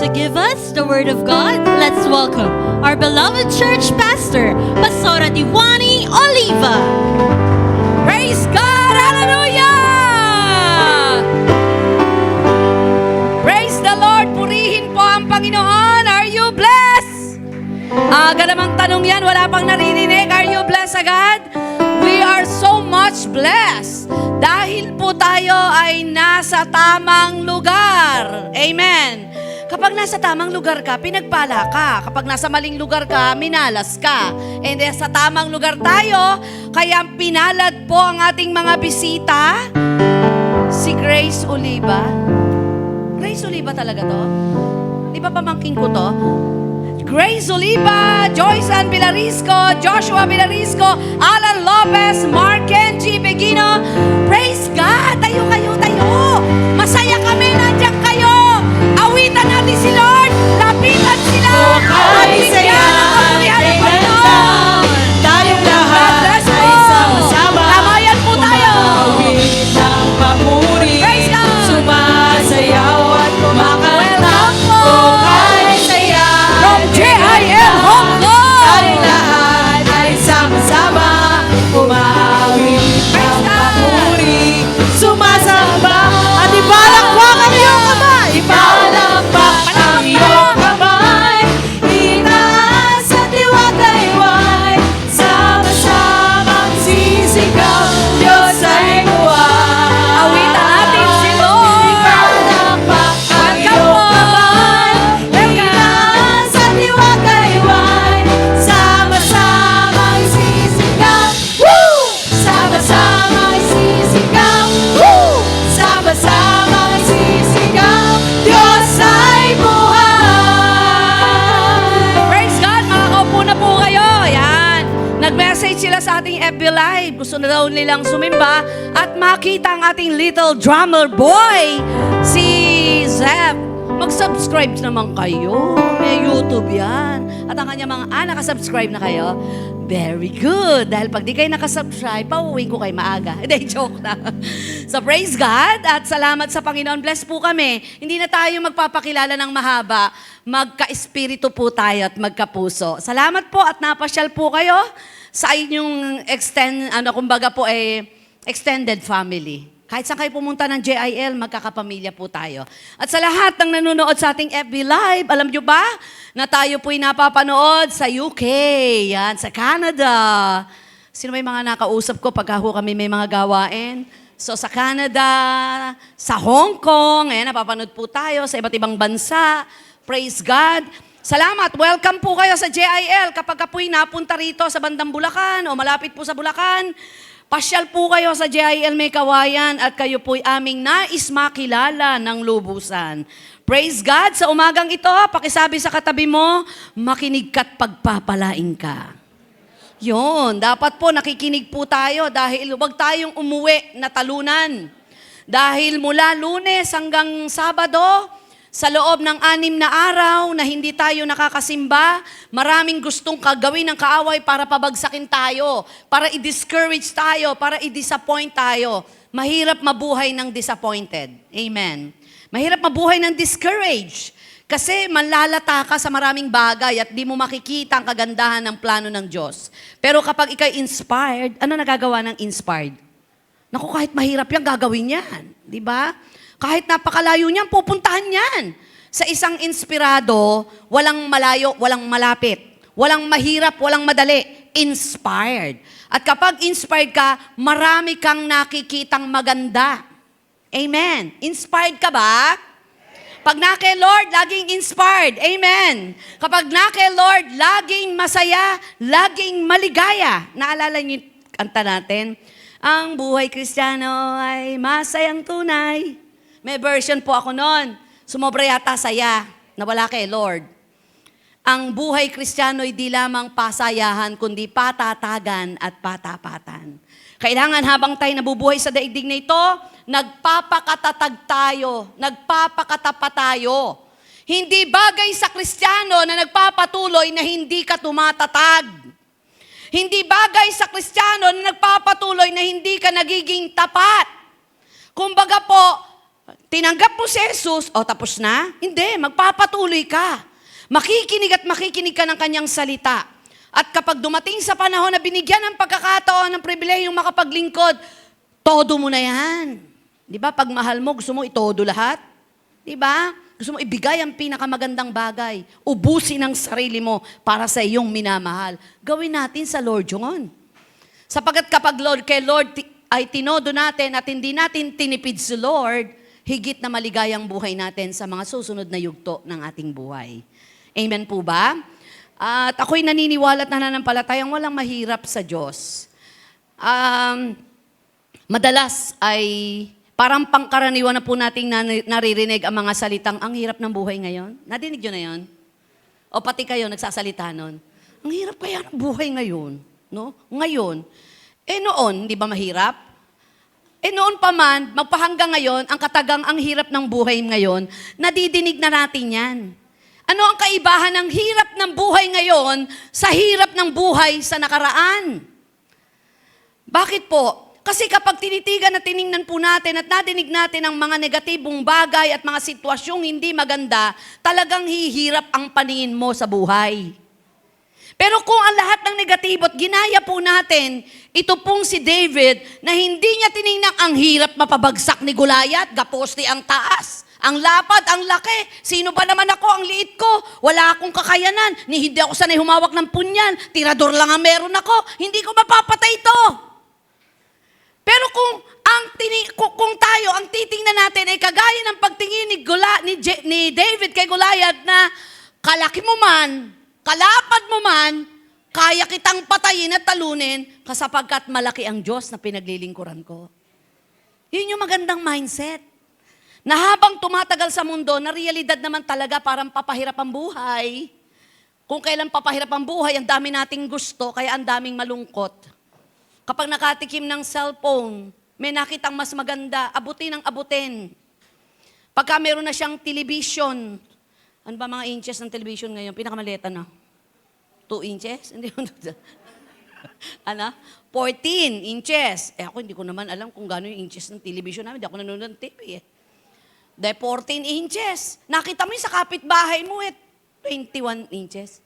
to give us the Word of God, let's welcome our beloved church pastor, Pastora Diwani Oliva. Praise God! Hallelujah! Praise the Lord! Purihin po ang Panginoon. Are you blessed? Aga namang tanong yan, wala pang naririnig. Are you blessed agad? We are so much blessed. Dahil po tayo ay nasa tamang lugar. Amen. Kapag nasa tamang lugar ka, pinagpala ka. Kapag nasa maling lugar ka, minalas ka. And sa tamang lugar tayo, kaya pinalad po ang ating mga bisita. Si Grace Oliva. Grace Oliva talaga to? Di ba pamangking ko to? Grace Oliva, Joyce Ann Villarisco, Joshua Villarisco, Alan Lopez, Mark Kenji Begino. Praise God! Tayo kayo, tayo! Masaya kami, nandiyan kayo! Awitan natin si Lord! Lapitan sila! At bigyan ang kapurihan ng Panginoon! Tayong lahat God bless ay po! sama-sama. Tamayan po tayo! Umawit ng papuri, Praise God! sumasayaw at kumakanta. Welcome po! Oh, kay saya From JIL Hong Kong! Tayong lahat ay sama-sama. Umawit ng papuri, sumasamba. At ipalakpak ang iyong kamay. Ipalakpak ang iyong kamay. Itaas at iwagayway. Sama-samang sisigaw, Diyos ay buhay. Awitan natin si Lord! Ipalakpak ang iyong kamay. Itaas at iwagayway. Sama-samang sisigaw. Woo! Sama-samang sisigaw. Woo! Sama-samang sisigaw, Diyos ay buhay. Praise God! Makakaupo na po kayo. Yan. Nag-message sila sa ating FB Live. Gusto na daw nilang sumimba at makita ang ating little drummer boy, si Zep. Mag-subscribe naman kayo. May YouTube yan. At ang kanya mga nakasubscribe na kayo. Very good. Dahil pag di kayo nakasubscribe, pauwi ko kayo maaga. Hindi, joke na. So praise God at salamat sa Panginoon. Bless po kami. Hindi na tayo magpapakilala ng mahaba. Magka-espiritu po tayo at magkapuso. Salamat po at napasyal po kayo sa inyong extended family. Kahit saan kayo pumunta ng JIL, magkakapamilya po tayo. At sa lahat ng nanonood sa ating FB Live, alam nyo ba na tayo po'y napapanood sa UK, yan, sa Canada. Sino may mga nakausap ko pagka kami may mga gawain? So sa Canada, sa Hong Kong, ayan, napapanood po tayo sa iba't ibang bansa. Praise God. Salamat. Welcome po kayo sa JIL. Kapag po'y napunta rito sa bandang Bulacan o malapit po sa Bulacan, pasyal po kayo sa JIL May Kawayan at kayo po'y aming nais makilala ng lubusan. Praise God! Sa umagang ito, pakisabi sa katabi mo, makinig ka't pagpapalain ka. Yun, dapat po nakikinig po tayo dahil huwag tayong umuwi na talunan. Dahil mula Lunes hanggang Sabado, sa loob ng 6 na araw na hindi tayo nakakasimba, maraming gustong kagawin ng kaaway para pabagsakin tayo, para i-discourage tayo, para i-disappoint tayo. Mahirap mabuhay ng disappointed. Amen. Mahirap mabuhay ng discouraged. Kasi manlalata ka sa maraming bagay at di mo makikita ang kagandahan ng plano ng Diyos. Pero kapag ikay inspired, ano nagagawa ng inspired? Naku, kahit mahirap yan, gagawin yan. Di ba? Kahit napakalayo niyan, pupuntahan niyan. Sa isang inspirado, walang malayo, walang malapit. Walang mahirap, walang madali. Inspired. At kapag inspired ka, marami kang nakikitang maganda. Amen. Inspired ka ba? Pag na kay Lord, laging inspired. Amen. Kapag na kay Lord, laging masaya, laging maligaya. Naalala niyo yung kanta natin? Ang buhay Kristiyano ay masayang tunay. May version po ako noon. Sumobra yata saya na wala kay Lord. Ang buhay Kristiyano ay di lamang pasayahan, kundi patatagan at patapatan. Kailangan habang tayo nabubuhay sa daigdig na ito, nagpapakatatag tayo, nagpapakatapat tayo. Hindi bagay sa Kristiyano na nagpapatuloy na hindi ka tumatatag. Hindi bagay sa Kristiyano na nagpapatuloy na hindi ka nagiging tapat. Kumbaga po, Tinanggap mo si Jesus, o tapos na? Hindi, magpapatuloy ka. Makikinig at makikinig ka ng kanyang salita. At kapag dumating sa panahon na binigyan ng pagkakataon ng pribilehiyong makapaglingkod, todo mo na yan. Di ba? Pag mahal mo, gusto mo itodo lahat. Di ba? Gusto mo ibigay ang pinakamagandang bagay. Ubusin ang sarili mo para sa iyong minamahal. Gawin natin sa Lord yun. Sapagat kapag kay Lord ay tinodo natin at hindi natin tinipid si Lord, higit na maligayang buhay natin sa mga susunod na yugto ng ating buhay. Amen po ba? At ako'y naniniwala at nananampalatayang walang mahirap sa Diyos. Madalas ay parang pangkaraniwan na po nating naririnig ang mga salitang, ang hirap ng buhay ngayon. Nadinig nyo na yun? O pati kayo nagsasalita nun. Ang hirap kaya ng buhay ngayon. No? Ngayon. Noon, di ba mahirap? Noon pa man, magpahanggang ngayon, ang katagang ang hirap ng buhay ngayon, nadidinig na natin yan. Ano ang kaibahan ng hirap ng buhay ngayon sa hirap ng buhay sa nakaraan? Bakit po? Kasi kapag tinitigan at tiningnan po natin at nadinig natin ang mga negatibong bagay at mga sitwasyong hindi maganda, talagang hihirap ang paningin mo sa buhay. Pero kung ang lahat ng negatibo at ginaya po natin, ito pong si David na hindi niya tiningnan ang hirap mapabagsak ni Goliath, gaposti ang taas. Ang lapad, ang laki. Sino ba naman ako? Ang liit ko. Wala akong kakayanan. Hindi ako sanay humawak ng punyal. Tirador lang ang meron ako. Hindi ko mapapatay ito. Pero kung tayo, ang titingnan natin ay kagaya ng pagtingin ni David kay Goliath na kalaki mo man, kalapad mo man, kaya kitang patayin at talunin kasapagkat malaki ang Diyos na pinaglilingkuran ko. Yun yung magandang mindset. Na habang tumatagal sa mundo, na realidad naman talaga parang papahirap ang buhay. Kung kailan papahirap ang buhay, ang dami nating gusto, kaya ang daming malungkot. Kapag nakatikim ng cellphone, may nakitang mas maganda, abutin ang abutin. Pagka meron na siyang television, ano ba mga inches ng television ngayon? Pinakamaleta na. 2 inches? Hindi mo 14 inches. Ako hindi ko naman alam kung gaano yung inches ng television namin. Hindi ako nanonood ng TV Dahil 14 inches. Nakita mo yung sa kapitbahay mo 21 inches.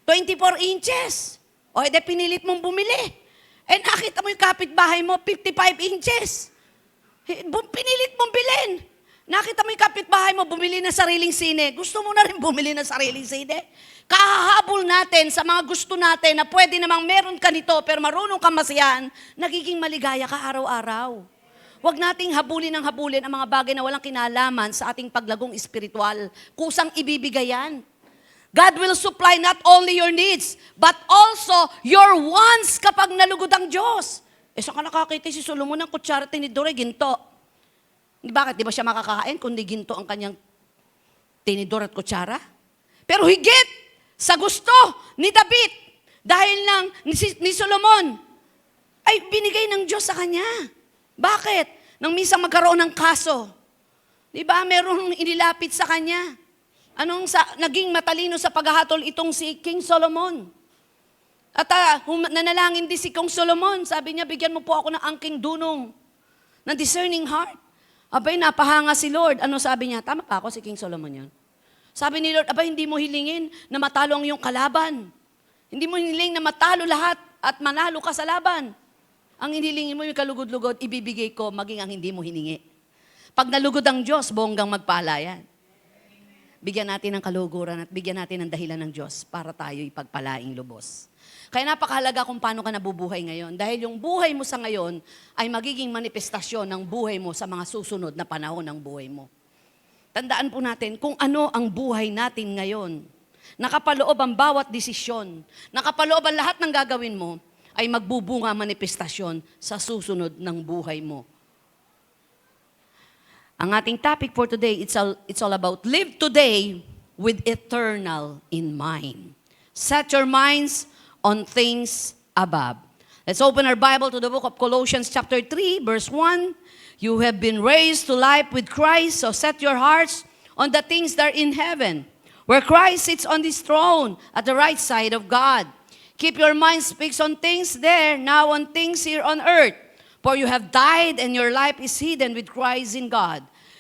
24 inches. O, pinilit mong bumili. Nakita mo yung kapitbahay mo, 55 inches. Pinilit mong bilhin. Nakita mo yung kapitbahay mo, bumili ng sariling sine. Gusto mo na rin bumili ng sariling sine? Kahahabol natin sa mga gusto natin na pwede namang meron ka nito pero marunong ka masiyahan, nagiging maligaya ka araw-araw. Huwag nating habulin ang mga bagay na walang kinalaman sa ating paglagong espiritual. Kusang ibibigay yan. God will supply not only your needs, but also your wants kapag nalugod ang Diyos. Saan ka nakakita si Solomon ng kutsara tinidore, ginto? Bakit? Di ba siya makakakain kundi ginto ang kanyang tinidor at kutsara? Pero higit sa gusto ni David, dahil lang ni Solomon, ay binigay ng Diyos sa kanya. Bakit? Nang minsan magkaroon ng kaso. Di ba? Merong inilapit sa kanya. Naging matalino sa paghahatol itong si King Solomon. At nanalangin din si King Solomon. Sabi niya, bigyan mo po ako ng angking dunong, ng discerning heart. Abay, napahanga si Lord. Ano sabi niya? Tama pa ako si King Solomon yun. Sabi ni Lord, abay, hindi mo hilingin na matalo ang iyong kalaban. Hindi mo hiling na matalo lahat at manalo ka sa laban. Ang hinilingin mo yung kalugod-lugod, ibibigay ko maging ang hindi mo hiningi. Pag nalugod ang Diyos, bonggang magpalayan. Bigyan natin ng kaluguran at bigyan natin ng dahilan ng Diyos para tayo ipagpalaing lubos. Kaya napakahalaga kung paano ka nabubuhay ngayon. Dahil yung buhay mo sa ngayon ay magiging manifestasyon ng buhay mo sa mga susunod na panahon ng buhay mo. Tandaan po natin kung ano ang buhay natin ngayon. Nakapaloob ang bawat desisyon. Nakapaloob ang lahat ng gagawin mo ay magbubunga manifestasyon sa susunod ng buhay mo. Ang ating topic for today, it's all about live today with eternal in mind. Set your minds on things above. Let's open our Bible to the book of Colossians chapter 3, verse 1. You have been raised to life with Christ, so set your hearts on the things that are in heaven, where Christ sits on his throne at the right side of God. Keep your minds fixed on things there, now on things here on earth. For you have died and your life is hidden with Christ in God.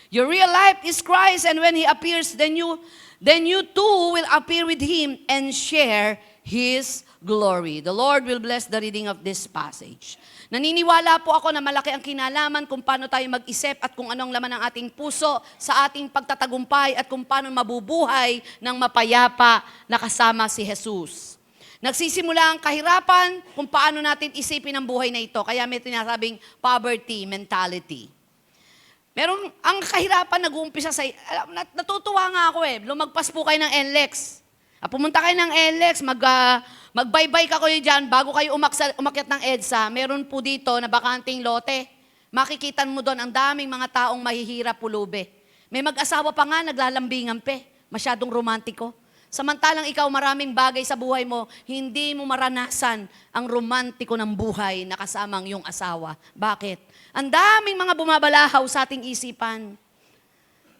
Your real life is Christ, and when He appears, then you too will appear with Him and share His glory. The Lord will bless the reading of this passage. Naniniwala po ako na malaki ang kinalaman kung paano tayo mag-isip at kung anong laman ng ating puso sa ating pagtatagumpay at kung paano mabubuhay ng mapayapa na kasama si Jesus. Nagsisimula ang kahirapan kung paano natin isipin ang buhay na ito. Kaya may tinasabing poverty mentality. Ang kahirapan nag-uumpisa sa, natutuwa nga ako lumagpas po kayo ng NLEX. Pumunta kayo ng NLEX, magbaybay ka kayo dyan, bago kayo umakyat ng EDSA, meron po dito na bakanting lote. Makikitan mo doon ang daming mga taong mahihirap pulube. May mag-asawa pa nga, naglalambingan masyadong romantiko. Samantalang ikaw maraming bagay sa buhay mo, hindi mo maranasan ang romantiko ng buhay na kasamang yung asawa. Bakit? Ang daming mga bumabalahaw sa ating isipan.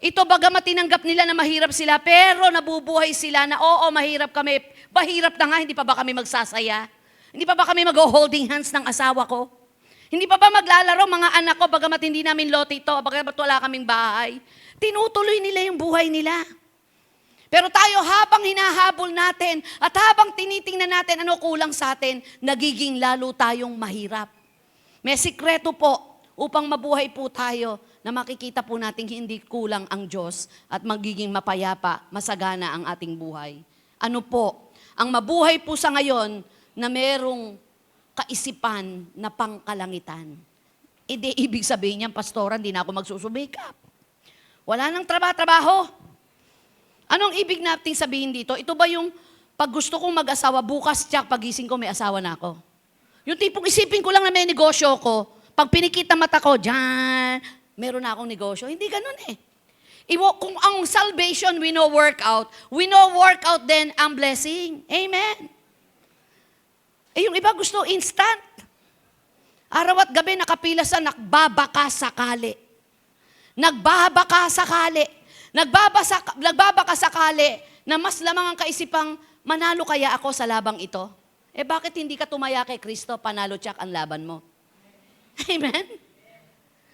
Ito bagamat tinanggap nila na mahirap sila, pero nabubuhay sila na oo, mahirap kami. Mahirap na nga, hindi pa ba kami magsasaya? Hindi pa ba kami mag-holding hands ng asawa ko? Hindi pa ba maglalaro mga anak ko bagamat hindi namin lote ito, bagamat wala kaming bahay? Tinutuloy nila yung buhay nila. Pero tayo habang hinahabol natin at habang tinitingnan natin ano kulang sa atin, nagiging lalo tayong mahirap. May sikreto po upang mabuhay po tayo na makikita po natin hindi kulang ang Diyos at magiging mapayapa, masagana ang ating buhay. Ano po? Ang mabuhay po sa ngayon na merong kaisipan na pangkalangitan. Hindi ibig sabihin niyan, Pastora, hindi na ako magsusumikap. Wala nang trabaho. Anong ibig nating sabihin dito? Ito ba yung pag gusto kong mag-asawa, bukas tsak pagising ko may asawa na ako? Yung tipong isipin ko lang na may negosyo ko, pag pinikita mata ko, dyan, meron na akong negosyo. Hindi ganun Kung ang salvation, we know workout then ang blessing. Amen. Yung iba gusto instant. Araw at gabi nakapila sa nagbabaka sakali. Nagbabaka sakali na mas lamang ang kaisipang manalo kaya ako sa labang ito. Bakit hindi ka tumaya kay Kristo, panalo tsak ang laban mo? Amen?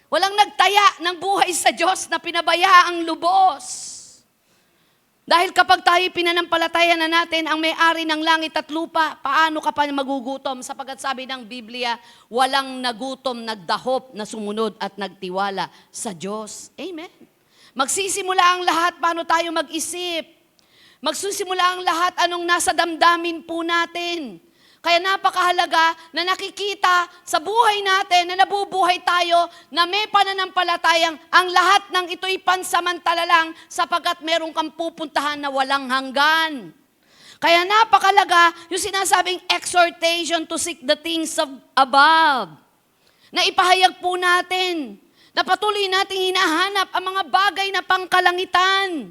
Walang nagtaya ng buhay sa Diyos na pinabaya ang lubos. Dahil kapag tayo pinanampalataya na natin ang may-ari ng langit at lupa, paano ka pa magugutom? Sapagkat sabi ng Biblia, walang nagutom, nagdahop, na sumunod at nagtiwala sa Diyos. Amen. Magsisimula ang lahat paano tayo mag-isip. Magsisimula ang lahat anong nasa damdamin po natin. Kaya napakahalaga na nakikita sa buhay natin na nabubuhay tayo na may pananampalatayang ang lahat ng ito'y pansamantala lang sapagkat meron kang pupuntahan na walang hanggan. Kaya napakahalaga yung sinasabing exhortation to seek the things of above. Na ipahayag po natin na patuloy nating hinahanap ang mga bagay na pangkalangitan.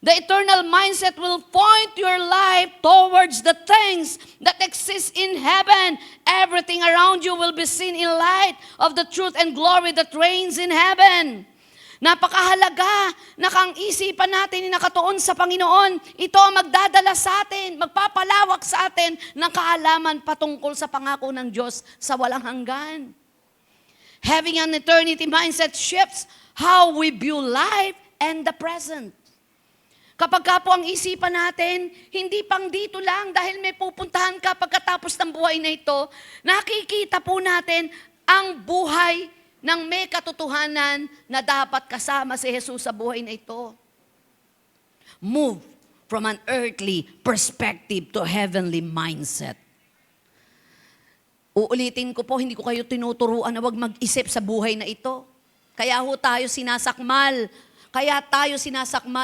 The eternal mindset will point your life towards the things that exist in heaven. Everything around you will be seen in light of the truth and glory that reigns in heaven. Napakahalaga na kang isipan natin na nakatuon sa Panginoon, ito ang magdadala sa atin, magpapalawak sa atin ng kaalaman patungkol sa pangako ng Diyos sa walang hanggan. Having an eternity mindset shifts how we view life and the present. Kapag ka po ang isipan natin, hindi pang dito lang dahil may pupuntahan ka pagkatapos ng buhay na ito, nakikita po natin ang buhay ng may katotohanan na dapat kasama si Jesus sa buhay na ito. Move from an earthly perspective to heavenly mindset. Uulitin ko po, hindi ko kayo tinuturuan na wag mag-isip sa buhay na ito. Kaya ho tayo sinasakmal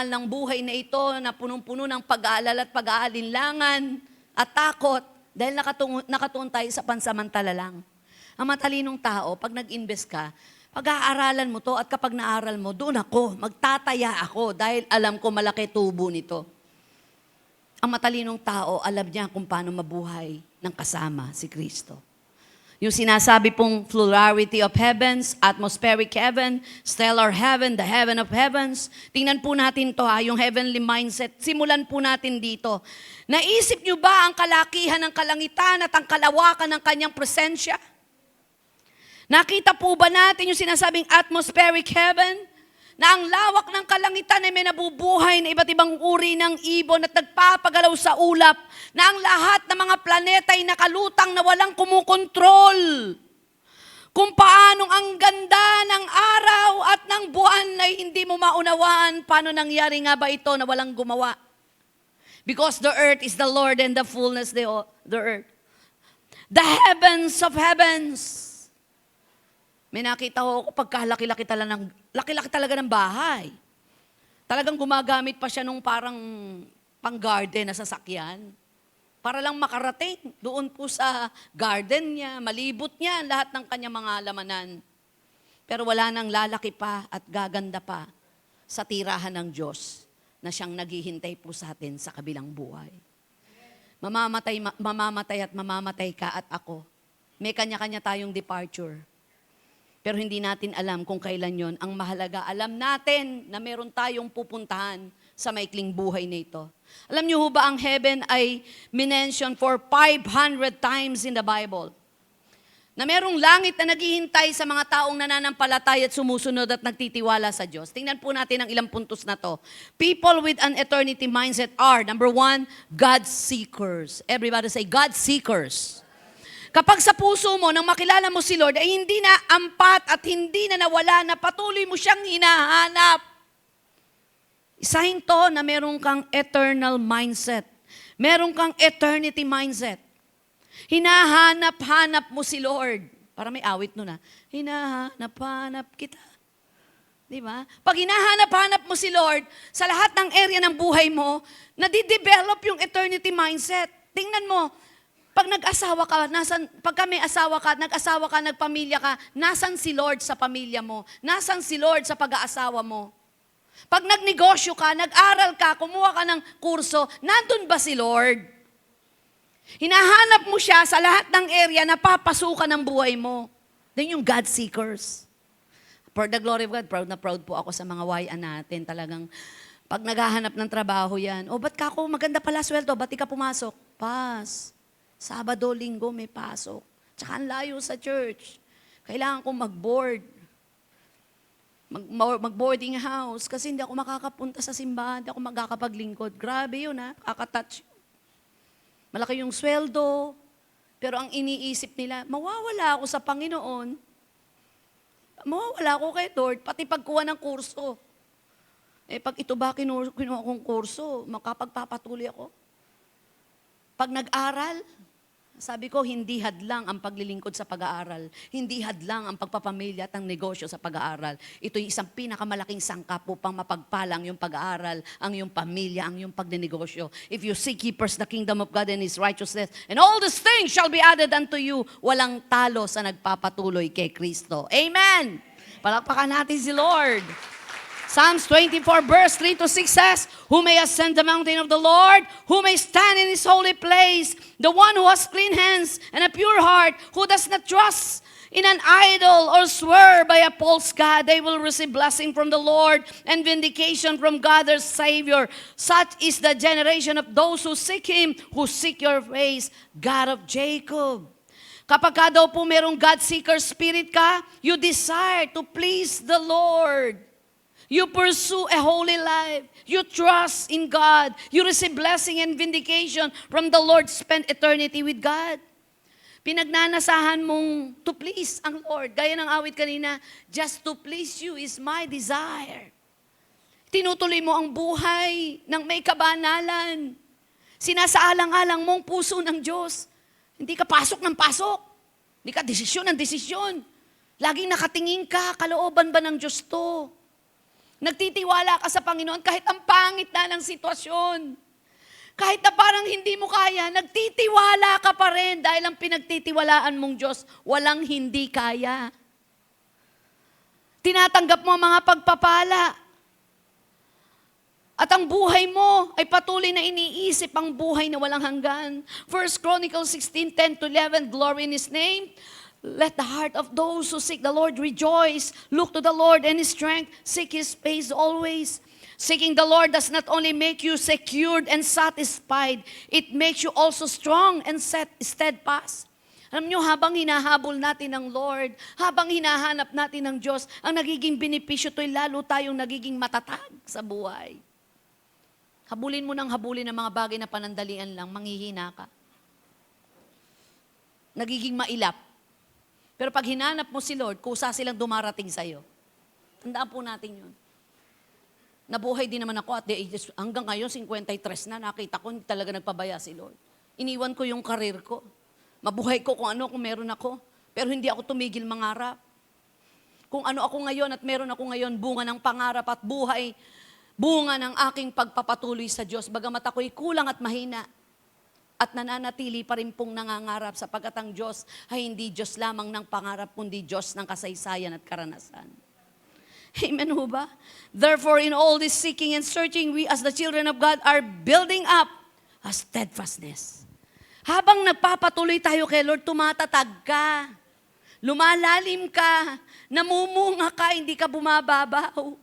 ng buhay na ito na punong-puno ng pag-aalala at pag-aalinlangan at takot dahil nakatuon tayo sa pansamantala lang. Ang matalinong tao, pag nag-invest ka, pag-aaralan mo to at kapag naaral mo, doon ako, magtataya ako dahil alam ko malaki tubo nito. Ang matalinong tao, alam niya kung paano mabuhay ng kasama si Kristo. Yung sinasabi pong plurality of heavens, atmospheric heaven, stellar heaven, the heaven of heavens. Tingnan po natin to yung heavenly mindset. Simulan po natin dito. Naisip nyo ba ang kalakihan ng kalangitan at ang kalawakan ng kanyang presensya? Nakita po ba natin yung sinasabing atmospheric heaven? na ang lawak ng kalangitan ay may nabubuhay na iba't ibang uri ng ibon at nagpapagalaw sa ulap, na ang lahat ng mga planeta ay nakalutang na walang kumukontrol. Kung paanong ang ganda ng araw at ng buwan ay hindi mo maunawaan, paano nangyari nga ba ito na walang gumawa? Because the earth is the Lord and the fullness the earth. The heavens of heavens. May nakita ko pagkalaki-laki talaga ng bahay. Talagang gumagamit pa siya nung parang pang-garden na sasakyan. Para lang makarating doon po sa garden niya, malibot niya lahat ng kanyang mga lamanan. Pero wala nang lalaki pa at gaganda pa sa tirahan ng Diyos na siyang naghihintay po sa atin sa kabilang buhay. Mamamatay at mamamatay ka at ako. May kanya-kanya tayong departure. Pero hindi natin alam kung kailan yon. Ang mahalaga, alam natin na meron tayong pupuntahan sa maikling buhay na ito. Alam niyo ho ba ang heaven ay minention for 500 times in the Bible? Na merong langit na naghihintay sa mga taong nananampalataya at sumusunod at nagtitiwala sa Diyos. Tingnan po natin ang ilang puntos na to. People with an eternity mindset are, number 1, God seekers. Everybody say, God seekers. Kapag sa puso mo, nang makilala mo si Lord, ay hindi na ampat at hindi na nawala, na patuloy mo siyang hinahanap. Isahin to na meron kang eternal mindset. Meron kang eternity mindset. Hinahanap-hanap mo si Lord. Para may awit nun hinahanap-hanap kita. Di ba? Pag hinahanap-hanap mo si Lord, sa lahat ng area ng buhay mo, nadidevelop yung eternity mindset. Tingnan mo, pag nag-asawa ka, pagka may asawa ka, nag-asawa ka, nagpamilya ka, nasan si Lord sa pamilya mo? Nasan si Lord sa pag-aasawa mo? Pag nagnegosyo ka, nag-aral ka, kumuha ka ng kurso, nandun ba si Lord? Hinahanap mo siya sa lahat ng area na papasukan ng buhay mo. Then yung God seekers. For the glory of God, proud na proud po ako sa mga wayan natin. Talagang pag naghahanap ng trabaho yan, ba't ka ako maganda pala sweldo, ba't di ka pumasok? Pas. Sabado, linggo, may pasok. Tsaka ang layo sa church. Kailangan kong mag-board. Mag-boarding house. Kasi hindi ako makakapunta sa simbahan, hindi ako magkakapaglingkod. Grabe yun kakatouch. Malaki yung sweldo. Pero ang iniisip nila, mawawala ako sa Panginoon. Mawawala ako kay Lord, pati pagkuha ng kurso. Pag ito ba kinuha kong kurso, makapagpapatuloy ako. Pag nag-aral, sabi ko, hindi hadlang ang paglilingkod sa pag-aaral. Hindi hadlang ang pagpapamilya at ang negosyo sa pag-aaral. Ito'y isang pinakamalaking sangkap upang mapagpalang yung pag-aaral, ang iyong pamilya, ang iyong pagnenegosyo. If you seek ye first the kingdom of God and His righteousness, and all these things shall be added unto you. Walang talo sa nagpapatuloy kay Kristo. Amen! Palakpakan natin si Lord. Psalms 24 verse 3-6 says, who may ascend the mountain of the Lord, who may stand in His holy place, the one who has clean hands and a pure heart, who does not trust in an idol or swear by a false God, they will receive blessing from the Lord and vindication from God their Savior. Such is the generation of those who seek Him, who seek your face, God of Jacob. Kapag ka daw po merong God seeker spirit ka, you desire to please the Lord. You pursue a holy life. You trust in God. You receive blessing and vindication from the Lord. Spend eternity with God. Pinagnanasahan mong to please ang Lord. Gaya ng awit kanina, just to please you is my desire. Tinutuloy mo ang buhay ng may kabanalan. Sinasaalang-alang mong puso ng Diyos. Hindi ka pasok ng pasok. Hindi ka desisyon ng desisyon. Laging nakatingin ka, kalooban ba ng Diyos to? Nagtitiwala ka sa Panginoon kahit ang pangit na ng sitwasyon. Kahit na parang hindi mo kaya, nagtitiwala ka pa rin dahil ang pinagtitiwalaan mong Diyos, walang hindi kaya. Tinatanggap mo ang mga pagpapala. At ang buhay mo ay patuloy na iniisip ang buhay na walang hanggan. 1 Chronicles 16:10-11, glory in His name. Let the heart of those who seek the Lord rejoice. Look to the Lord and His strength. Seek His face always. Seeking the Lord does not only make you secured and satisfied, it makes you also strong and steadfast. Alam nyo, habang hinahabol natin ng Lord, habang hinahanap natin ng Diyos, ang nagiging benepisyo to'y lalo tayong nagiging matatag sa buhay. Habulin mo ng habulin ng mga bagay na panandalian lang, manghihina ka. Nagiging mailap. Pero pag hinanap mo si Lord, kusa silang dumarating sa'yo. Tandaan po natin yun. Nabuhay din naman ako at the ages, hanggang ngayon, 53 na, nakita ko, hindi talaga nagpabaya si Lord. Iniwan ko yung karir ko. Mabuhay ko kung meron ako. Pero hindi ako tumigil mangarap. Kung ano ako ngayon at meron ako ngayon, bunga ng pangarap at buhay, bunga ng aking pagpapatuloy sa Diyos. Bagamat ako'y kulang at mahina. At nananatili pa rin pong nangangarap sapagkat ang Diyos ay hindi Diyos lamang ng pangarap, kundi Diyos ng kasaysayan at karanasan. Amen ho ba? Therefore, in all this seeking and searching, we as the children of God are building up a steadfastness. Habang nagpapatuloy tayo kay Lord, tumatatag ka. Lumalalim ka. Namumunga ka, hindi ka bumababaw.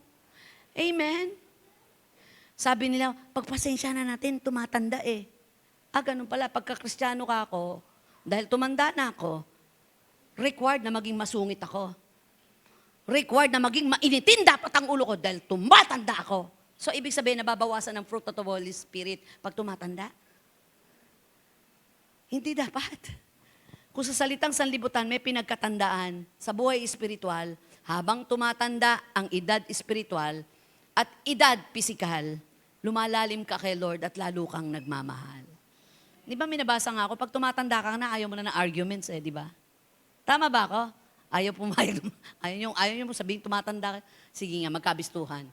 Amen? Sabi nila, pagpasensya na natin, tumatanda eh. Ganun pala, pagka-Kristiyano ka ako, dahil tumanda na ako, required na maging masungit ako. Required na maging mainitin dapat ang ulo ko dahil tumatanda ako. So, ibig sabihin, nababawasan ng fruit of the Holy Spirit pag tumatanda? Hindi dapat. Kung sa salitang sanlibutan may pinagkatandaan sa buhay espiritual, habang tumatanda ang edad espiritual at edad pisikal, lumalalim ka kay Lord at lalo kang nagmamahal. Di ba minabasa nga ako, pag tumatanda ka na, ayaw mo na ng arguments di ba? Tama ba ako? Ayaw pumayag. Ayaw nyo sabihin tumatanda ka. Sige nga, magkabistuhan.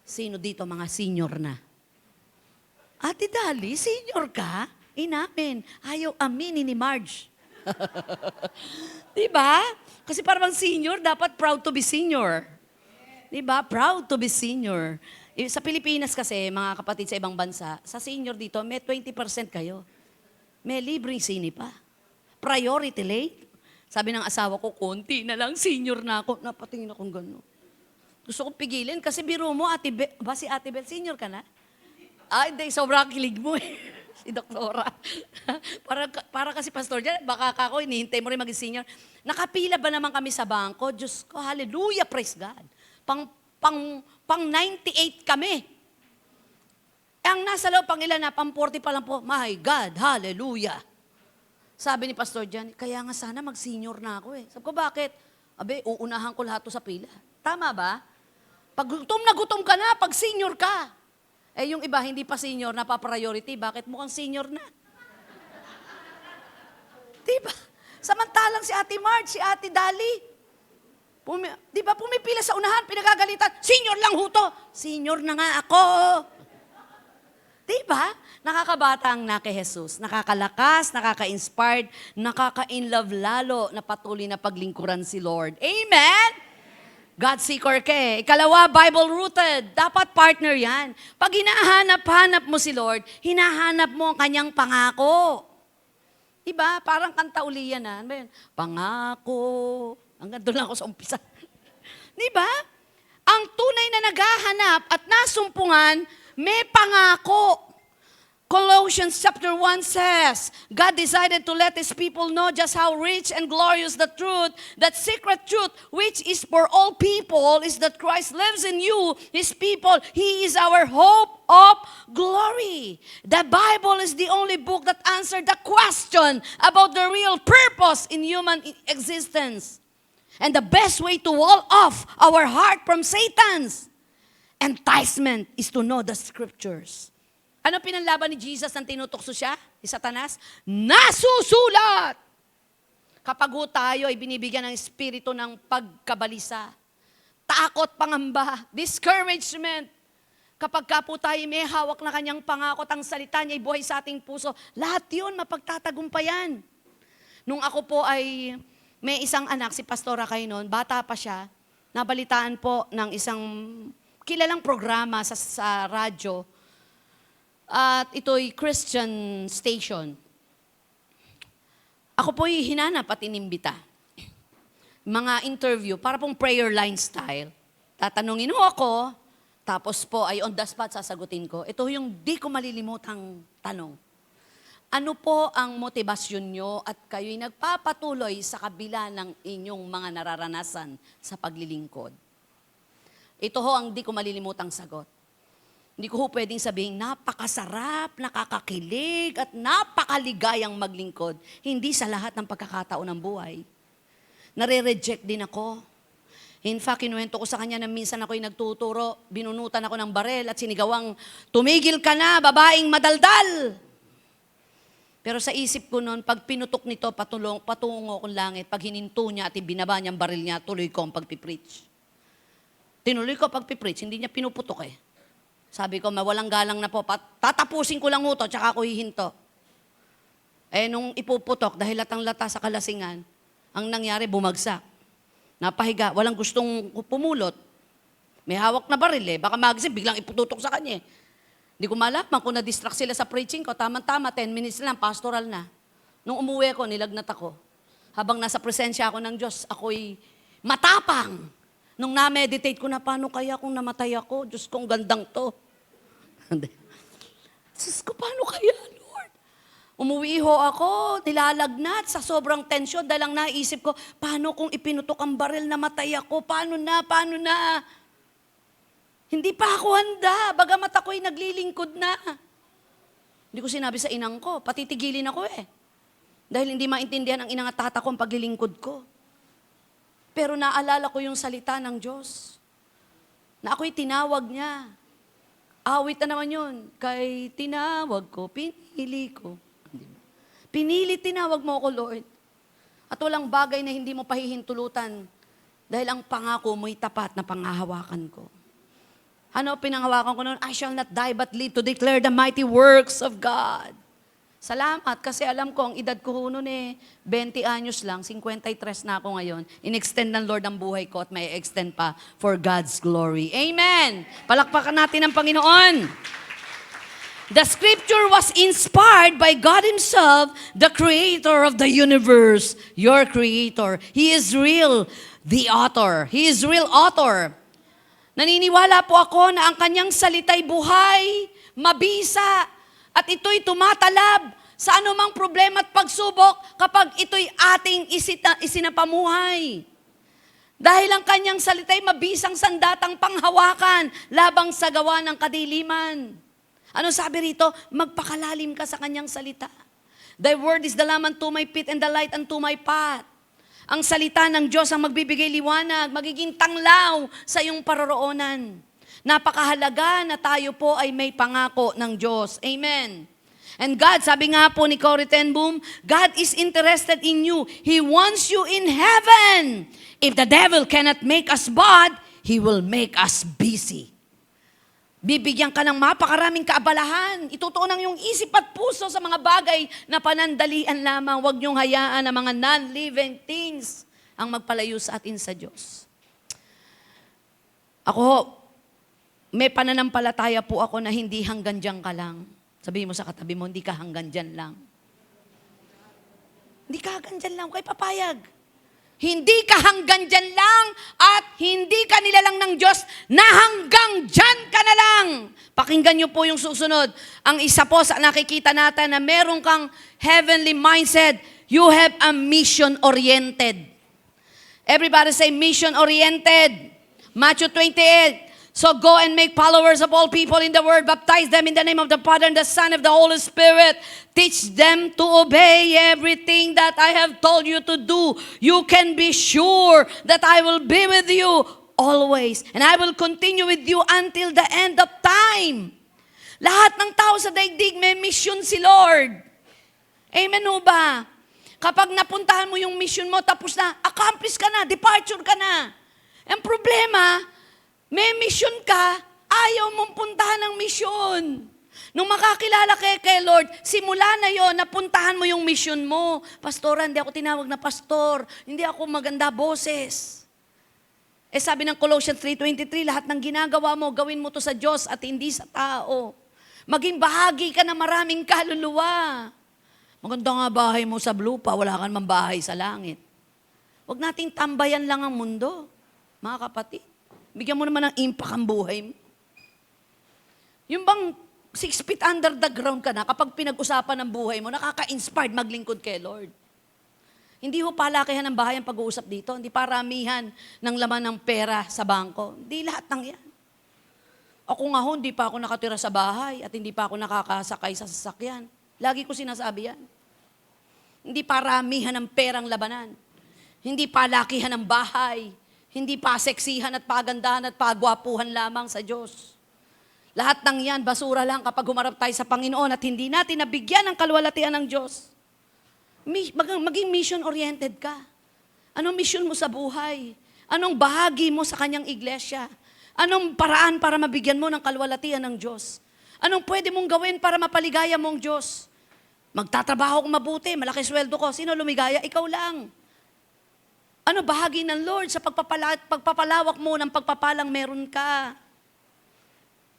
Sino dito mga senior na? Ate Dali, senior ka? Inamin. Ayaw aminin ni Marge. Diba? Kasi parang senior, dapat proud to be senior. Diba? Proud to be senior. Sa Pilipinas kasi, mga kapatid sa ibang bansa, sa senior dito, may 20% kayo. May libreng sini pa. Priority late. Sabi ng asawa ko, konti na lang, senior na ako. Napatingin akong gano'n. Gusto kong pigilin kasi biro mo, si Ate Bel, senior ka na? Ay, hindi, sobrang kilig mo eh. Si Doktora. para kasi pastor dyan, baka ako, hinihintay mo rin maging senior. Nakapila ba naman kami sa bangko? Diyos ko, hallelujah, praise God. Pang 98 kami. Ang nasa loob, pang ilan na, pang 40 pa lang po. My God, hallelujah. Sabi ni Pastor Jan, kaya nga sana mag-senior na ako eh. Sabi ko, bakit? Abe, uunahan ko lahat to sa pila. Tama ba? Pag gutom ka na, pag senior ka. Eh yung iba, hindi pa senior, napapriority. Bakit mukhang senior na? Diba? Samantalang si Ate Marge, si Ate Dali, diba pumipila sa unahan, pinagagalitan, senior lang huto. Senior na nga ako. Diba? Nakakabata ang na kay Jesus. Nakakalakas, nakaka-inspired, nakaka-inlove lalo na patuloy na paglingkuran si Lord. Amen? God seeker ka eh. Ikalawa, Bible-rooted. Dapat partner yan. Pag hinahanap-hanap mo si Lord, hinahanap mo ang kanyang pangako. Diba? Parang kanta uli yan ha. Pangako. Hanggang doon lang ako sa umpisa. Diba? Ang tunay na naghahanap at nasumpungan, may pangako. Colossians chapter 1 says, God decided to let His people know just how rich and glorious the truth, that secret truth, which is for all people, is that Christ lives in you, His people. He is our hope of glory. The Bible is the only book that answered the question about the real purpose in human existence. And the best way to wall off our heart from Satan's enticement is to know the scriptures. Ano pinanlaban ni Jesus nang tinutokso siya? Ni Satanas? Nasusulat! Kapag tayo ay binibigyan ng espiritu ng pagkabalisa, takot, pangamba, discouragement, kapag ka po tayo may hawak na kanyang pangako at ang salita niya ay buhay sa ating puso, lahat yun mapagtatagumpayan. Nung ako po ay may isang anak, si Pastora kayo noon, bata pa siya, nabalitaan po ng isang kilalang programa sa radyo, at ito'y Christian station. Ako po'y hinanap at inimbita. Mga interview, para pong prayer line style. Tatanungin ho ako, tapos po ay on the spot sasagutin ko. Ito yung di ko malilimutang tanong. Ano po ang motibasyon nyo at kayo'y nagpapatuloy sa kabila ng inyong mga nararanasan sa paglilingkod? Ito ho ang di ko malilimutang sagot. Hindi ko ho pwedeng sabihin, napakasarap, nakakakilig, at napakaligayang maglingkod. Hindi sa lahat ng pagkakataon ng buhay. Nare-reject din ako. In fact, kinuwento ko sa kanya na minsan ako'y nagtuturo, binunutan ako ng barel at sinigawang, tumigil ka na, babaeng madaldal! Pero sa isip ko noon, pag pinutok nito, patungo kong langit, pag hininto niya at ibinaba niyang baril niya, tuloy ko ang pagpipreach. Tinuloy ko pagpipreach, hindi niya pinuputok eh. Sabi ko, mawalang galang na po, tatapusin ko lang ito, tsaka ako hihinto. Eh, nung ipuputok, dahil latang-lata sa kalasingan, ang nangyari, bumagsak. Napahiga, walang gustong pumulot. May hawak na baril eh. Baka magising, biglang ipututok sa kanya eh. Hindi ko malaman kung na-distract sila sa preaching ko. Tama-tama, 10 minutes lang, pastoral na. Nung umuwi ako, nilagnat ako. Habang nasa presensya ako ng Diyos, ako'y matapang. Nung na-meditate ko na, paano kaya kung namatay ako? Diyos ko, ang gandang to. Diyos ko, paano kaya, Lord? Umuwi ho ako, nilalagnat sa sobrang tensyon dahil lang naisip ko, paano kung ipinutok ang baril na matay ako? Paano na? Hindi pa ako handa, bagamat ako'y naglilingkod na. Hindi ko sinabi sa inang ko, patitigilin ako eh. Dahil hindi maintindihan ng inang at tata ko ang paglilingkod ko. Pero naalala ko yung salita ng Diyos, na ako'y tinawag niya. Awit na naman yun, kay tinawag ko, pinili ko. Pinili, tinawag mo ako, Lord. At walang bagay na hindi mo pahihintulutan dahil ang pangako mo'y tapat na panghahawakan ko. Ano pinanghawakan ko noon? I shall not die but live to declare the mighty works of God. Salamat kasi alam ko, ang edad ko noon 20 anyos lang, 53 na ako ngayon. In-extend ng Lord ang buhay ko at may extend pa for God's glory. Amen! Palakpakan natin ang Panginoon. The scripture was inspired by God Himself, the creator of the universe, your creator. He is real, the author. He is real author. Naniniwala po ako na ang kanyang salita'y buhay, mabisa, at ito'y tumatalab sa anumang problema at pagsubok kapag ito'y ating isinapamuhay. Dahil ang kanyang salita'y mabisang sandatang panghawakan labang sa gawa ng kadiliman. Ano sabi rito? Magpakalalim ka sa kanyang salita. Thy word is the lamp unto my feet and the light unto my path. Ang salita ng Diyos ang magbibigay liwanag, magiging tanglaw sa iyong paroroonan. Napakahalaga na tayo po ay may pangako ng Diyos. Amen. And God, sabi nga po ni Corrie ten Boom, God is interested in you. He wants you in heaven. If the devil cannot make us bad, he will make us busy. Bibigyan ka ng mapakaraming kaabalahan. Itutuon ang iyong isip at puso sa mga bagay na panandalian lamang. Huwag niyong hayaan na mga non-living things ang magpalayo sa atin sa Diyos. Ako, may pananampalataya po ako na hindi hanggang dyan ka lang. Sabihin mo sa katabi mo, hindi ka hanggang dyan lang. Hindi ka hanggang dyan lang, kay papayag. Hindi ka hanggang dyan lang at hindi ka nilalang ng Diyos na hanggang dyan ka na lang. Pakinggan niyo po yung susunod. Ang isa po sa nakikita natin na meron kang heavenly mindset, you have a mission-oriented. Everybody say mission-oriented. Matthew 28. So go and make followers of all people in the world. Baptize them in the name of the Father and the Son and the Holy Spirit. Teach them to obey everything that I have told you to do. You can be sure that I will be with you always. And I will continue with you until the end of time. Lahat ng tao sa daigdig may mission si Lord. Amen o ba? Kapag napuntahan mo yung mission mo, tapos na, accomplish ka na, departure ka na. Ang problema, may mission ka, ayaw mong puntahan ng mission. Nung makakilala kay Lord, simula na yon, napuntahan mo yung mission mo. Pastora, hindi ako tinawag na pastor. Hindi ako maganda boses. Eh sabi ng Colossians 3:23, lahat ng ginagawa mo, gawin mo to sa Diyos at hindi sa tao. Maging bahagi ka ng maraming kaluluwa. Maganda nga bahay mo sa lupa, wala ka naman bahay sa langit. Huwag nating tambayan lang ang mundo, mga kapatid. Bigyan mo naman ng impact ang buhay mo. Yung bang 6 feet under the ground ka na, kapag pinag-usapan ng buhay mo, nakaka-inspired maglingkod kay Lord. Hindi ho palakihan ng bahay ang pag-uusap dito. Hindi paramihan ng laman ng pera sa bangko. Hindi lahat ng yan. Ako nga ho, hindi pa ako nakatira sa bahay at hindi pa ako nakakasakay sa sasakyan. Lagi ko sinasabi yan. Hindi paramihan ng perang labanan. Hindi palakihan ng bahay. Hindi pa seksihan at pagandahan at pagwapuhan lamang sa Diyos. Lahat ng yan, basura lang kapag humarap tayo sa Panginoon at hindi natin nabigyan ng kalwalatian ng Diyos. Maging mission-oriented ka. Anong mission mo sa buhay? Anong bahagi mo sa kanyang iglesia? Anong paraan para mabigyan mo ng kalwalatian ng Diyos? Anong pwede mong gawin para mapaligaya mong Diyos? Magtatrabaho kong mabuti, malaki sweldo ko. Sino lumigaya? Ikaw lang. Ano bahagi ng Lord sa pagpapalawak mo ng pagpapalang meron ka?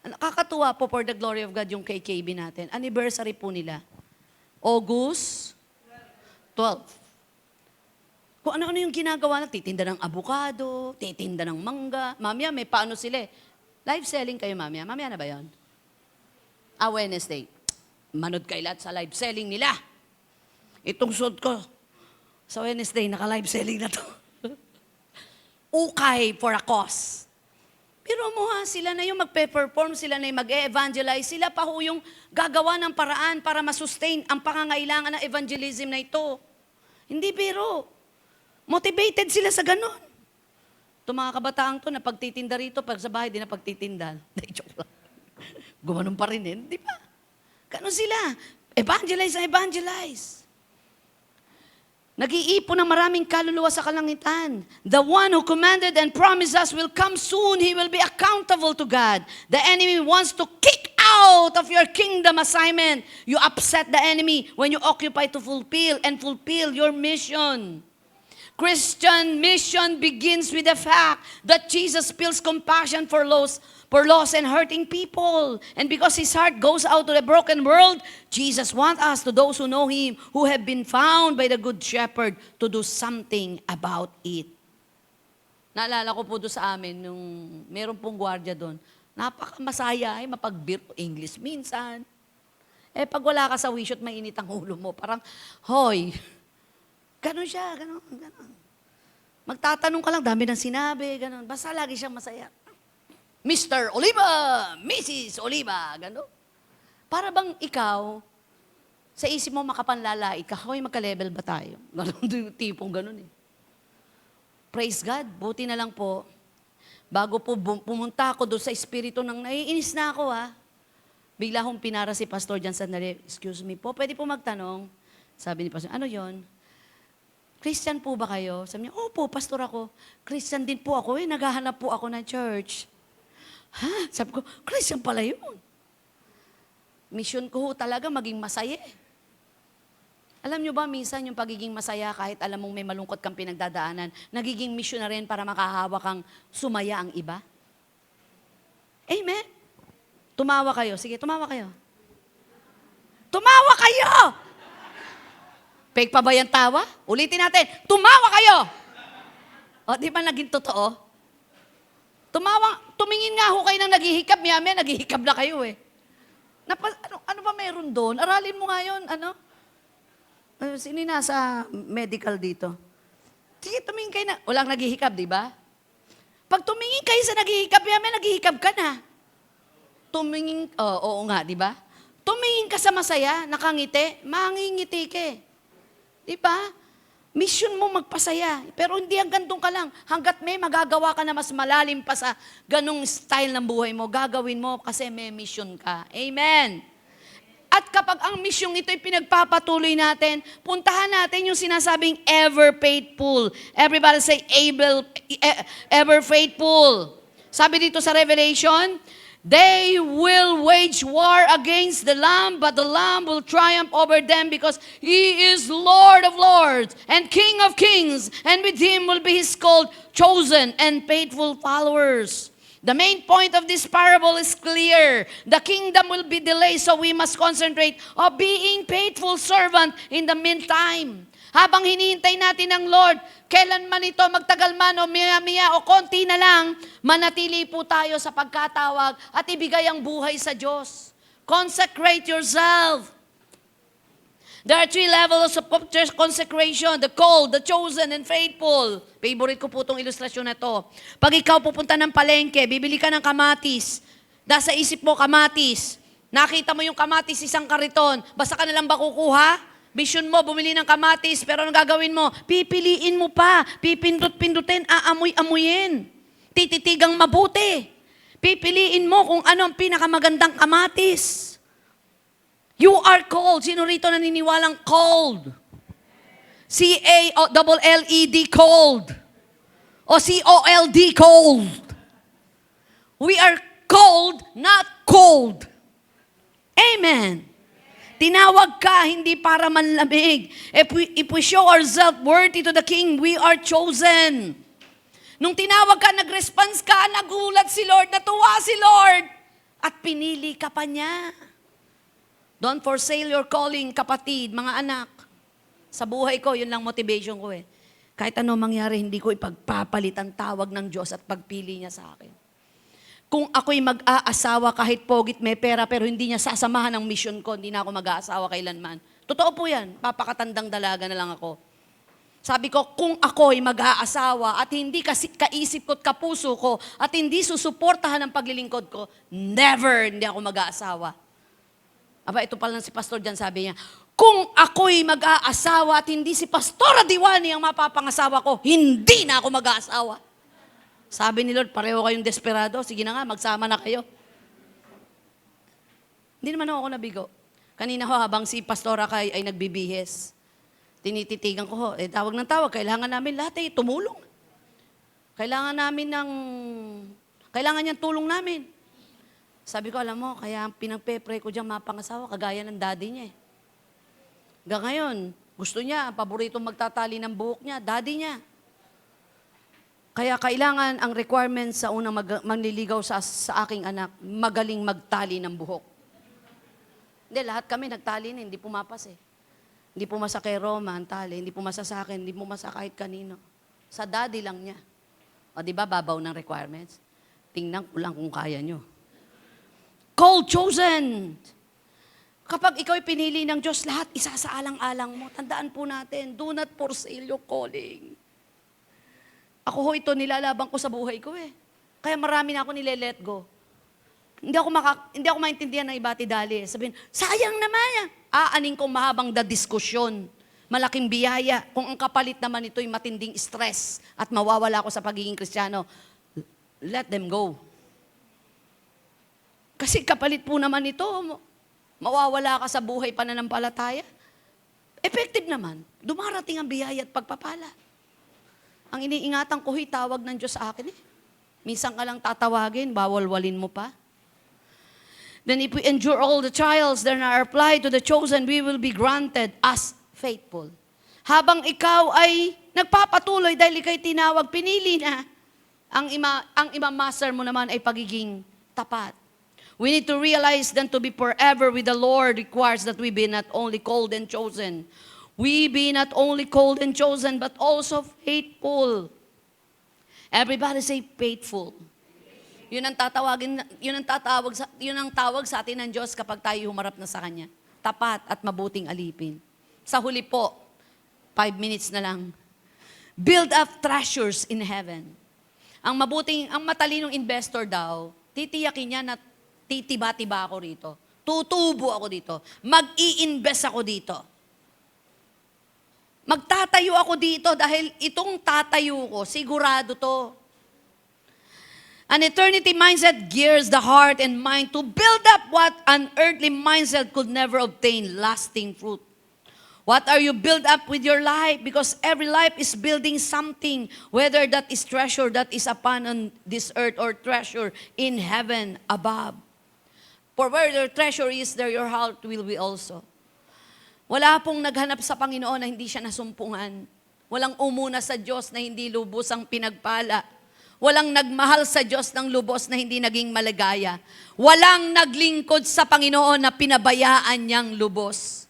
Nakakatuwa po for the glory of God yung KKB natin. Anniversary po nila. August 12. Kung ano-ano yung ginagawa na, titinda ng abukado, titinda ng mangga. Mamaya, may paano sila eh. Live selling kayo, mamaya. Mamaya na ba yun? Wednesday. Manood kayo lahat sa live selling nila. Itong suot ko, sa Wednesday, naka-live selling na to. Ukay for a cause. Pero mo ha, sila na yung magpe-perform, sila na yung mag-e-evangelize, sila pa ho yung gagawa ng paraan para masustain ang pangangailangan ng evangelism na ito. Hindi biro. Motivated sila sa ganon. Itong mga kabataan to na pagtitinda rito, pag sa bahay, di na pagtitinda. Joke lang. Gumanon pa rin di ba? Ganon sila. Evangelize ang evangelize. Nag-iipon ng maraming kaluluwa sa kalangitan. The one who commanded and promised us will come soon. He will be accountable to God. The enemy wants to kick out of your kingdom assignment. You upset the enemy when you occupy to fulfill your mission. Christian mission begins with the fact that Jesus feels compassion for lost and hurting people. And because His heart goes out to the broken world, Jesus wants us, to those who know Him, who have been found by the Good Shepherd, to do something about it. Naalala ko po doon sa amin, nung meron pong gwardiya doon, napakamasaya, mapagbiro, English minsan. Pag wala ka sa wisyo at mainit ang ulo mo, parang, hoy, ganon siya, ganon. Magtatanong ka lang, dami ng sinabi, ganon. Basta lagi siyang masaya. Mr. Oliva, Mrs. Oliva, gano'n. Para bang ikaw, sa isip mo makapanlalait ka, hoy, magka-level ba tayo? Gano'n, tipong gano'n eh. Praise God, buti na lang po, bago po pumunta ako doon sa espiritu ng naiinis na ako bigla akong pinara si Pastor dyan sandali, excuse me po, pwede po magtanong? Sabi ni Pastor, ano yon? Christian po ba kayo? Sabi niya, opo, pastor ako. Christian din po ako naghahanap po ako ng church. Ha? Sabi ko, Christian pala yun. Mission ko talaga maging masaya. Alam nyo ba, minsan yung pagiging masaya, kahit alam mong may malungkot kang pinagdadaanan, nagiging mission na rin para makahawa kang sumaya ang iba? Amen? Tumawa kayo. Sige, tumawa kayo. Tumawa kayo! Fake pa ba yung tawa? Ulitin natin, tumawa kayo! O, di ba naging totoo? Tumingin nga ho kayo ng naghihikab, maya naghihikab na kayo ano ba meron doon? Aralin mo nga yun, sino nasa medical dito? Sige, tumingin kayo na, walang naghihikab, di ba? Pag tumingin kayo sa naghihikab, maya naghihikab ka na. Tumingin, oo nga, di ba? Tumingin ka sa masaya, nakangiti, mangingiti ka. Di ba? Mission mo magpasaya. Pero hindi hanggang doon ka lang. Hanggat may magagawa ka na mas malalim pa sa ganong style ng buhay mo, gagawin mo kasi may mission ka. Amen. At kapag ang misyong ito'y pinagpapatuloy natin, puntahan natin yung sinasabing ever faithful. Everybody say, ever faithful. Sabi dito sa Revelation, they will wage war against the Lamb, but the Lamb will triumph over them because He is Lord of lords and King of kings, and with Him will be His called chosen and faithful followers. The main point of this parable is clear. The kingdom will be delayed, so we must concentrate on being faithful servant in the meantime. Habang hinihintay natin ng Lord, kailan man ito magtagal man o miya-miya o konti na lang, manatili po tayo sa pagkatawag at ibigay ang buhay sa Diyos. Consecrate yourself. There are 3 levels of consecration: the called, the chosen, and faithful. Favorite ko po itong ilustrasyon na to. Pag ikaw pupunta ng palengke, bibili ka ng kamatis, nasa isip mo kamatis, nakita mo yung kamatis isang kariton, basta ka na lang ba kukuha? Vision mo, bumili ng kamatis, pero ang gagawin mo, pipiliin mo pa, pipindut-pindutin, aamoy-amoyin, tititigang mabuti. Pipiliin mo kung ano ang pinakamagandang kamatis. You are called. Sino rito naniniwalang called? C-A-L-L-E-D, called. O C-O-L-D, called. We are called, not cold. Amen. Tinawag ka, hindi para manlamig. If we show ourselves worthy to the King, we are chosen. Nung tinawag ka, nag-response ka, nagulat si Lord, natuwa si Lord, at pinili ka pa niya. Don't forsake your calling, kapatid, mga anak. Sa buhay ko, yun lang motivation ko eh. Kahit ano mangyari, hindi ko ipagpapalit ang tawag ng Diyos at pagpili niya sa akin. Kung ako'y mag-aasawa kahit pogit may pera pero hindi niya sasamahan ang mission ko, hindi na ako mag-aasawa kailanman. Totoo po yan, papakatandang dalaga na lang ako. Sabi ko, kung ako'y mag-aasawa at hindi kaisip ko't kapuso ko at hindi susuportahan ang paglilingkod ko, never hindi ako mag-aasawa. Aba, ito pala si Pastor Jan, sabi niya, kung ako'y mag-aasawa at hindi si Pastora Diwani ang mapapangasawa ko, hindi na ako mag-aasawa. Sabi ni Lord, pareho kayong desperado, sige na nga, magsama na kayo. Hindi naman ako nabigo. Kanina ho, habang si Pastora Kay ay nagbibihis, tinititigan ko, tawag ng tawag, kailangan namin lahat tumulong. Kailangan niyang tulong namin. Sabi ko, alam mo, kaya pinagpe-pray ko diyang mapangasawa, kagaya ng daddy niya eh. Hanggang ngayon, gusto niya, paboritong magtatali ng buhok niya, daddy niya. Kaya kailangan ang requirements sa unang manliligaw sa aking anak, magaling magtali ng buhok. Hindi, lahat kami nagtali na, hindi pumapas eh. Hindi pumasa kay Roma ang tali, hindi pumasa sa akin, hindi pumasa kahit kanino. Sa daddy lang niya. O di ba, babaw ng requirements? Tingnan ko lang kung kaya nyo. Called, chosen. Kapag ikaw'y pinili ng Diyos, lahat isasaalang-alang mo. Tandaan po natin, do not forsake your calling. Ako ho, ito nilalaban ko sa buhay ko eh. Kaya marami na ako nile-let go. Hindi ako maintindihan ng ibati dali. Sabihin, sayang naman. Aaning kong mahabang diskusyon. Malaking biyaya. Kung ang kapalit naman ito'y matinding stress at mawawala ako sa pagiging Kristiyano, let them go. Kasi kapalit po naman ito, mawawala ka sa buhay pananampalataya. Effective naman. Dumarating ang biyaya at pagpapala. Ang iniingatan ko, tawag ng Diyos sa akin eh. Minsan ka lang tatawagin, bawalwalin mo pa. Then if we endure all the trials that are applied to the chosen, we will be granted as faithful. Habang ikaw ay nagpapatuloy dahil ikaw'y tinawag, pinili na, ang imamaster mo naman ay pagiging tapat. We need to realize that to be forever with the Lord requires that we be not only called and chosen. We be not only called and chosen, but also faithful. Everybody say faithful. Yun ang tawag sa atin ng Diyos kapag tayo humarap na sa Kanya. Tapat at mabuting alipin. Sa huli po, 5 minutes na lang. Build up treasures in heaven. Ang matalinong investor daw, titiyakin niya na titiba-tiba ako rito. Tutubo ako dito. Mag-i-invest ako dito. Magtatayo ako dito dahil itong tatayo ko, sigurado to. An eternity mindset gears the heart and mind to build up what an earthly mindset could never obtain, lasting fruit. What are you build up with your life? Because every life is building something, whether that is treasure that is upon on this earth or treasure in heaven above. For where your treasure is, there your heart will be also. Wala pong naghanap sa Panginoon na hindi siya nasumpungan. Walang umuna sa Diyos na hindi lubos ang pinagpala. Walang nagmahal sa Diyos ng lubos na hindi naging maligaya. Walang naglingkod sa Panginoon na pinabayaan niyang lubos.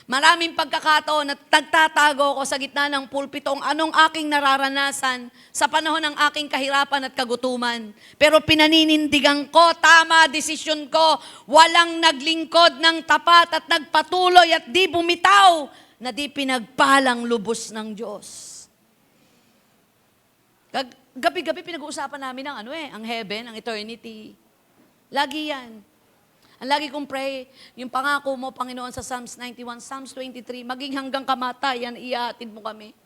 Maraming pagkakataon at nagtatago ko sa gitna ng pulpito kung anong aking nararanasan sa panahon ng aking kahirapan at kagutuman. Pero pinaninindigan ko, tama, desisyon ko, walang naglingkod ng tapat at nagpatuloy at di bumitaw na di pinagpalang lubos ng Diyos. Gabi-gabi pinag-uusapan namin ang heaven, ang eternity. Lagi yan. Ang lagi kong pray, yung pangako mo, Panginoon, sa Psalms 91, Psalms 23, maging hanggang kamatayan, ihahatid mo kami.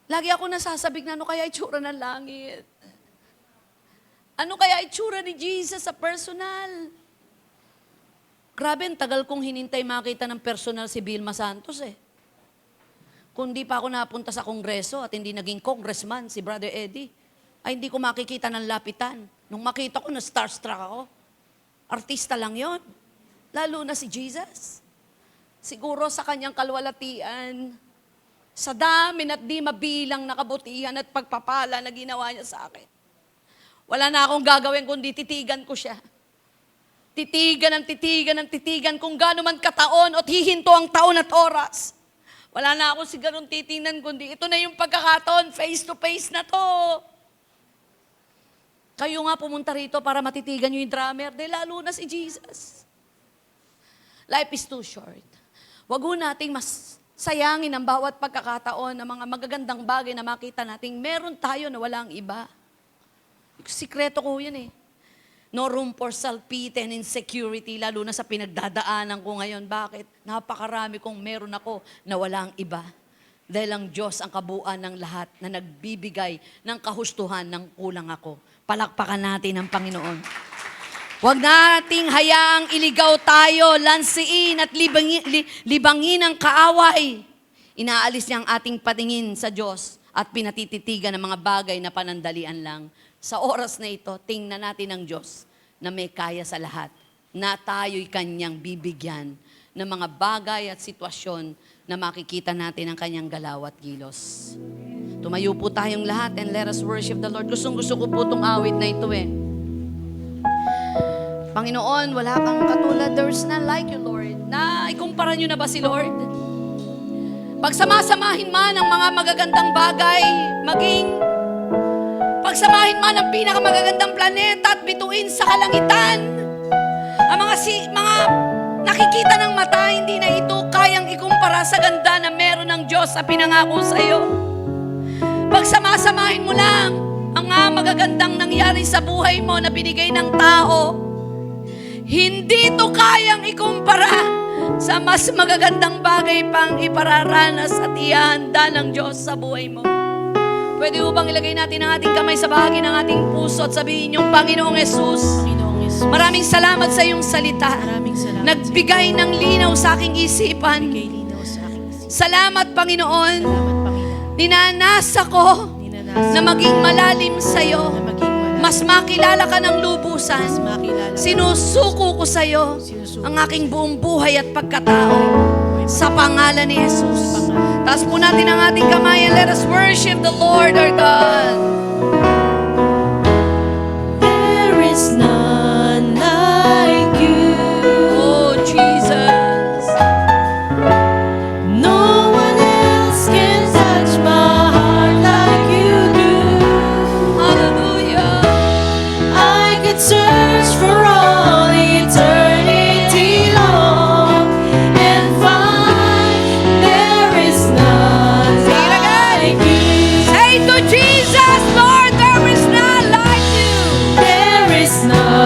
Lagi ako nasasabik na ano kaya itsura ng langit? Ano kaya itsura ni Jesus sa personal? Grabe, ang tagal kong hinintay makita ng personal si Vilma Santos eh. Kung di pa ako napunta sa kongreso at hindi naging congressman si Brother Eddie, ay hindi ko makikita ng lapitan. Nung makita ko, na-starstruck ako. Artista lang yon, lalo na si Jesus. Siguro sa kanyang kalwalatian, sa dami at di mabilang na kabutihan at pagpapala na ginawa niya sa akin. Wala na akong gagawin kundi titigan ko siya. Titigan kung gaano man kataon at hihinto ang taon at oras. Wala na ako sigarong titingnan kundi ito na yung pagkakataon, face to face na to. Kayo nga pumunta rito para matitigan nyo yung drummer, dahil lalo na si Jesus. Life is too short. Wag ho nating mas sayangin ang bawat pagkakataon ng mga magagandang bagay na makita nating meron tayo na walang iba. Sikreto ko yan eh. No room for self-pity and insecurity, lalo na sa pinagdadaanan ko ngayon. Bakit? Napakarami kong meron ako na walang iba. Dahil ang Diyos ang kabuuan ng lahat na nagbibigay ng kahustuhan ng kulang ako. Palakpakan natin ang Panginoon. Huwag nating hayaang iligaw tayo, lansiin at libangin ang kaaway. Inaalis niya ang ating patingin sa Diyos at pinatititigan ng mga bagay na panandalian lang. Sa oras na ito, tingnan natin ang Diyos na may kaya sa lahat, na tayo'y kanyang bibigyan ng mga bagay at sitwasyon na makikita natin ang kanyang galaw at gilos. Tumayo po tayong lahat and let us worship the Lord. Gustong-gusto ko po itong awit na ito eh. Panginoon, wala kang katulad. There's none like you, Lord. Na ikumpara nyo na ba si Lord? Pagsamasamahin man ang mga magagandang bagay, maging pagsamahin man ang pinakamagagandang planeta at bituin sa kalangitan, ang mga nakikita ng mata, hindi na ito kayang ikumpara sa ganda na meron ng Diyos sa pinangako sa iyo. Pagsamasamahin mo lang ang mga magagandang nangyari sa buhay mo na binigay ng tao, hindi ito kayang ikumpara sa mas magagandang bagay pang ipararanas at ihanda ng Diyos sa buhay mo. Pwede mo bang ilagay natin ang ating kamay sa bahagi ng ating puso at sabihin yung Panginoong Jesus, maraming salamat sa iyong salita. Nagbigay ng linaw sa aking isipan. Salamat, Panginoon. Ninanasa ko na maging malalim sa iyo. Mas makilala ka ng lubusan. Sinusuko ko sa iyo ang aking buong buhay at pagkatao. Sa pangalan ni Jesus. Taas po natin ang ating kamay and let us worship the Lord our God. There is none like you. Oh, Jesus. No one else can touch my heart like you do. Hallelujah. I could search for all eternity long and find there is none like you. Say to Jesus, Lord, there is none like you. There is none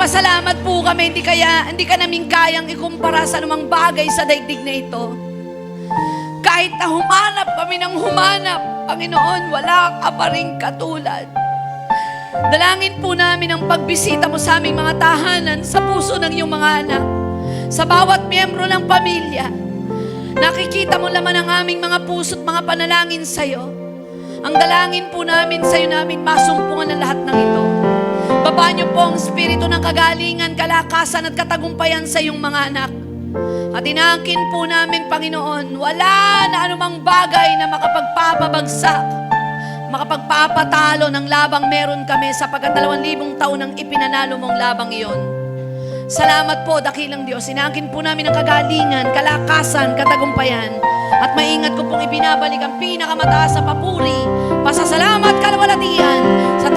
Nagpapasalamat po kami, hindi ka namin kayang ikumpara sa anumang bagay sa daigdig na ito. Kahit na humanap kami ng humanap, Panginoon, wala ka pa rin katulad. Dalangin po namin ang pagbisita mo sa aming mga tahanan, sa puso ng iyong mga anak, sa bawat miyembro ng pamilya. Nakikita mo naman ang aming mga puso't mga panalangin sa iyo. Ang dalangin po namin sa iyo namin masumpungan ang lahat ng ito. Baba niyo po ang espiritu ng kagalingan, kalakasan at katagumpayan sa iyong mga anak. At inaangkin po namin, Panginoon, wala na anumang bagay na makapagpapabagsak, makapagpapatalo ng labang meron kami sapagkat 2,000 taon ang ipinanalo mong labang iyon. Salamat po, dakilang Diyos. Inaangkin po namin ang kagalingan, kalakasan, katagumpayan. At maingat ko pong ibinabalik ang pinakamataas sa papuri, pasasalamat, kalawalatian sa